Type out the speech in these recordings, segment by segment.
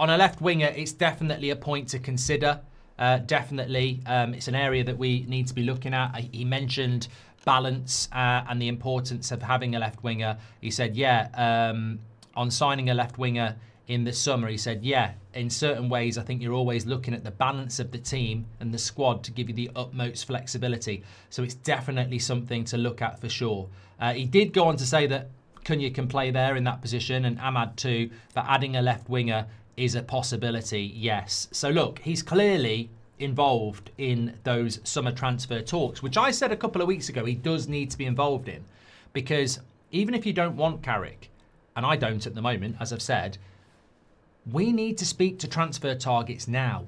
on a left winger, it's definitely a point to consider. Definitely. It's an area that we need to be looking at. He mentioned balance and the importance of having a left winger. He said, on signing a left winger in the summer, he said, in certain ways, I think you're always looking at the balance of the team and the squad to give you the utmost flexibility. So it's definitely something to look at for sure. He did go on to say that Cunha can play there in that position and Ahmad too, but adding a left winger is a possibility, yes. So look, he's clearly involved in those summer transfer talks, which I said a couple of weeks ago he does need to be involved in, because even if you don't want Carrick, and I don't at the moment, as I've said, we need to speak to transfer targets now.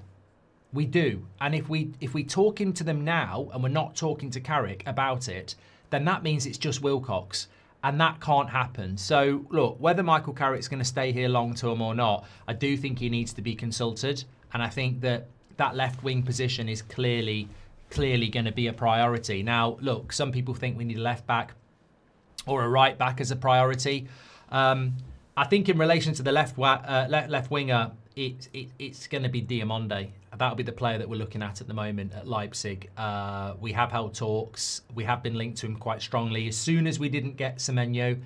We do. And if we talking to them now and we're not talking to Carrick about it, then that means it's just Wilcox. And that can't happen. So, look, whether Michael Carrick's going to stay here long term or not, I do think he needs to be consulted. And I think that left wing position is clearly going to be a priority. Now, look, some people think we need a left back or a right back as a priority. I think in relation to the left winger, it's going to be Diomande. That'll be the player that we're looking at the moment at Leipzig. We have held talks. We have been linked to him quite strongly. As soon as we didn't get Semenyo,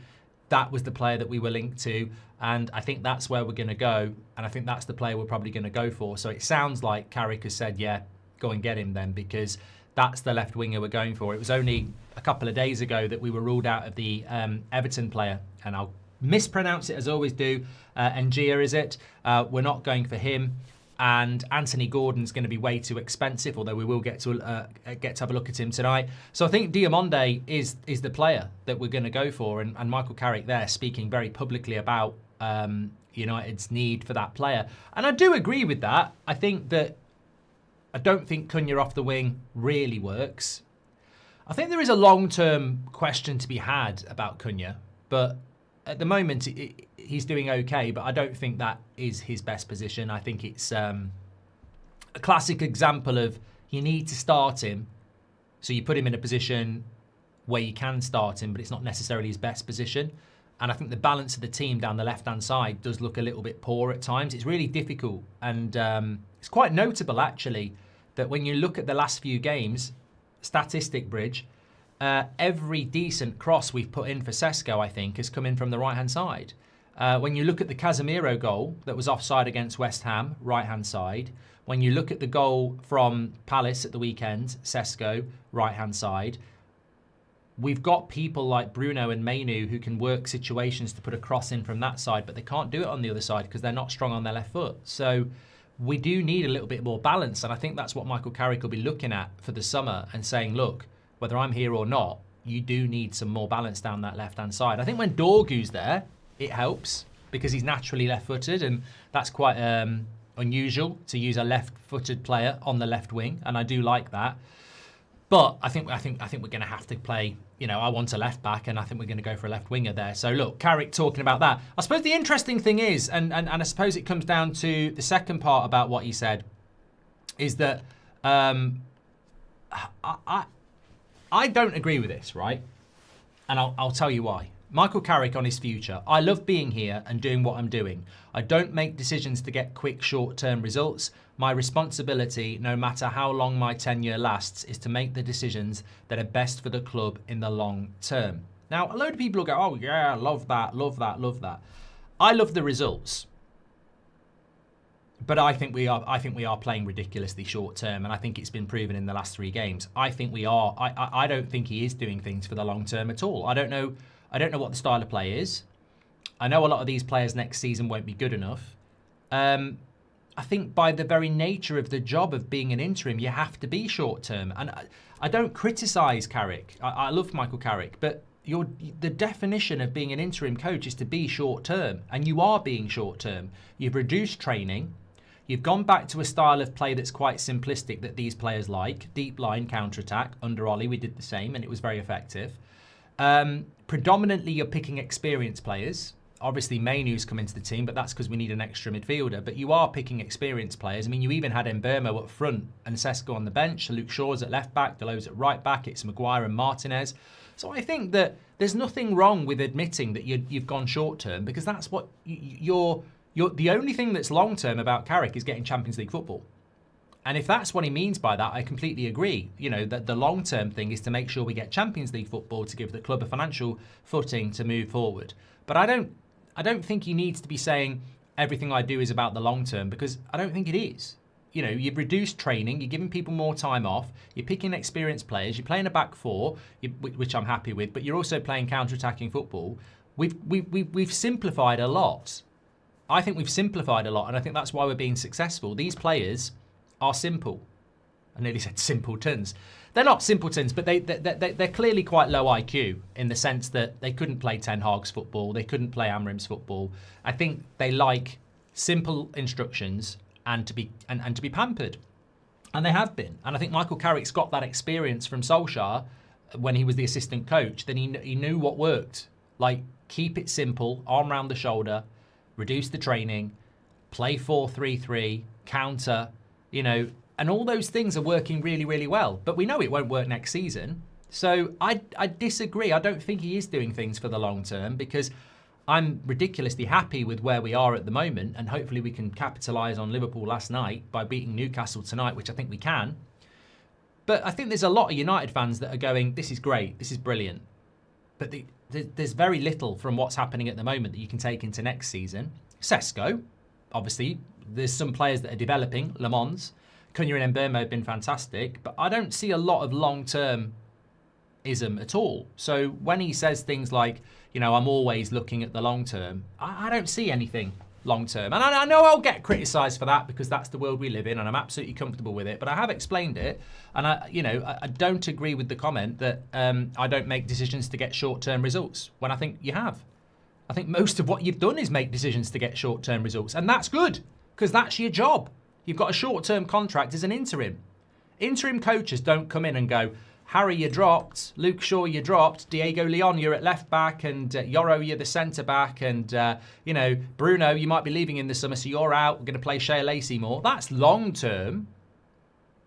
that was the player that we were linked to. And I think that's where we're going to go. And I think that's the player we're probably going to go for. So it sounds like Carrick has said, go and get him then, because that's the left winger we're going for. It was only a couple of days ago that we were ruled out of the Everton player. And I'll mispronounce it as I always do. Ngia, is it? We're not going for him. And Anthony Gordon's going to be way too expensive, although we will get to have a look at him tonight. So I think Diomande is the player that we're going to go for, and Michael Carrick there speaking very publicly about United's need for that player. And I do agree with that. I don't think Cunha off the wing really works. I think there is a long-term question to be had about Cunha, but at the moment, he's doing okay, but I don't think that is his best position. I think it's a classic example of you need to start him, so you put him in a position where you can start him, but it's not necessarily his best position. And I think the balance of the team down the left-hand side does look a little bit poor at times. It's really difficult, and it's quite notable, actually, that when you look at the last few games, statistic bridge, every decent cross we've put in for Sesko, I think, has come in from the right-hand side. When you look at the Casemiro goal that was offside against West Ham, right-hand side. When you look at the goal from Palace at the weekend, Sesko, right-hand side. We've got people like Bruno and Mainu who can work situations to put a cross in from that side, but they can't do it on the other side because they're not strong on their left foot. So we do need a little bit more balance, and I think that's what Michael Carrick will be looking at for the summer and saying, look, whether I'm here or not, you do need some more balance down that left-hand side. I think when Dorgu's there, it helps because he's naturally left-footed, and that's quite unusual to use a left-footed player on the left wing, and I do like that. But I think we're going to have to play. I want a left back, and I think we're going to go for a left winger there. So look, Carrick talking about that. I suppose the interesting thing is, and I suppose it comes down to the second part about what he said, is that I don't agree with this, right? And I'll tell you why. Michael Carrick on his future. I love being here and doing what I'm doing. I don't make decisions to get quick short-term results. My responsibility, no matter how long my tenure lasts, is to make the decisions that are best for the club in the long term. Now, a load of people will go, oh yeah, love that, love that, love that. I love the results. But I think we are playing ridiculously short term, and I think it's been proven in the last 3 games. I think we are. I don't think he is doing things for the long term at all. I don't know what the style of play is. I know a lot of these players next season won't be good enough. I think by the very nature of the job of being an interim, you have to be short term. And I don't criticise Carrick. I love Michael Carrick, but the definition of being an interim coach is to be short term, and you are being short term. You've reduced training. You've gone back to a style of play that's quite simplistic that these players like. Deep line counter-attack. Under Ollie, we did the same, and it was very effective. Predominantly, you're picking experienced players. Obviously, Mainu's come into the team, but that's because we need an extra midfielder. But you are picking experienced players. I mean, you even had Mbeumo up front and Sesko on the bench. Luke Shaw's at left back, Deleu's at right back. It's Maguire and Martinez. So I think that there's nothing wrong with admitting that you've gone short term, because that's what you're The only thing that's long-term about Carrick is getting Champions League football. And if that's what he means by that, I completely agree. You know, that the long-term thing is to make sure we get Champions League football to give the club a financial footing to move forward. But I don't think he needs to be saying everything I do is about the long-term, because I don't think it is. You know, you've reduced training, you're giving people more time off, you're picking experienced players, you're playing a back four, which I'm happy with, but you're also playing counter-attacking football. We've simplified a lot. I think we've simplified a lot, and I think that's why we're being successful. These players are simple. I nearly said simpletons. They're not simpletons, but they're clearly quite low IQ in the sense that they couldn't play Ten Hag's football, they couldn't play Amrim's football. I think they like simple instructions and to be pampered, and they have been. And I think Michael Carrick's got that experience from Solskjaer when he was the assistant coach. Then he knew what worked. Like, keep it simple, arm round the shoulder, reduce the training, play 4-3-3, counter, you know, and all those things are working really, really well. But we know it won't work next season. So I disagree. I don't think he is doing things for the long term, because I'm ridiculously happy with where we are at the moment, and hopefully we can capitalise on Liverpool last night by beating Newcastle tonight, which I think we can. But I think there's a lot of United fans that are going, this is great, this is brilliant. But there's very little from what's happening at the moment that you can take into next season. Sesko, obviously, there's some players that are developing. Le Mans, Cunha and Mbeumo have been fantastic, but I don't see a lot of long-termism at all. So when he says things like, you know, I'm always looking at the long term, I don't see anything long term. And I know I'll get criticised for that, because that's the world we live in, and I'm absolutely comfortable with it. But I have explained it, and I don't agree with the comment that I don't make decisions to get short-term results, when I think you have. I think most of what you've done is make decisions to get short-term results, and that's good, because that's your job. You've got a short-term contract as an interim. Interim coaches don't come in and go, Harry, you dropped. Luke Shaw, you dropped. Diego Leon, you're at left back, and Yoro, you're the centre back, and Bruno, you might be leaving in the summer, so you're out. We're going to play Shea Lacey more. That's long term.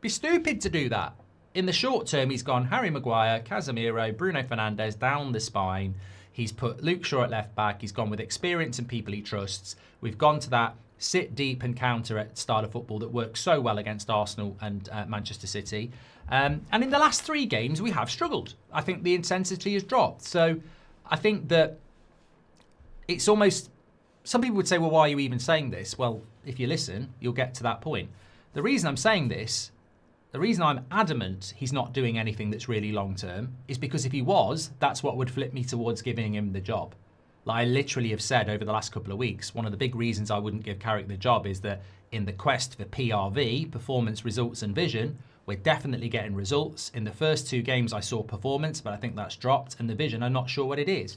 Be stupid to do that. In the short term, he's gone Harry Maguire, Casemiro, Bruno Fernandes down the spine. He's put Luke Shaw at left back. He's gone with experience and people he trusts. We've gone to that sit deep and counter at style of football that works so well against Arsenal and Manchester City. And in the last 3 games, we have struggled. I think the intensity has dropped. So I think that it's almost... Some people would say, well, why are you even saying this? Well, if you listen, you'll get to that point. The reason I'm saying this, the reason I'm adamant he's not doing anything that's really long-term, is because if he was, that's what would flip me towards giving him the job. Like I literally have said over the last couple of weeks, one of the big reasons I wouldn't give Carrick the job is that in the quest for PRV, performance, results and vision, we're definitely getting results. In the first 2 games I saw performance, but I think that's dropped, and the vision, I'm not sure what it is.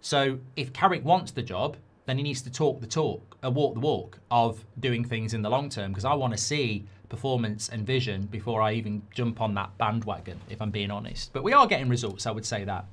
So if Carrick wants the job, then he needs to talk the talk, walk the walk of doing things in the long term, because I want to see performance and vision before I even jump on that bandwagon, if I'm being honest. But we are getting results, I would say that.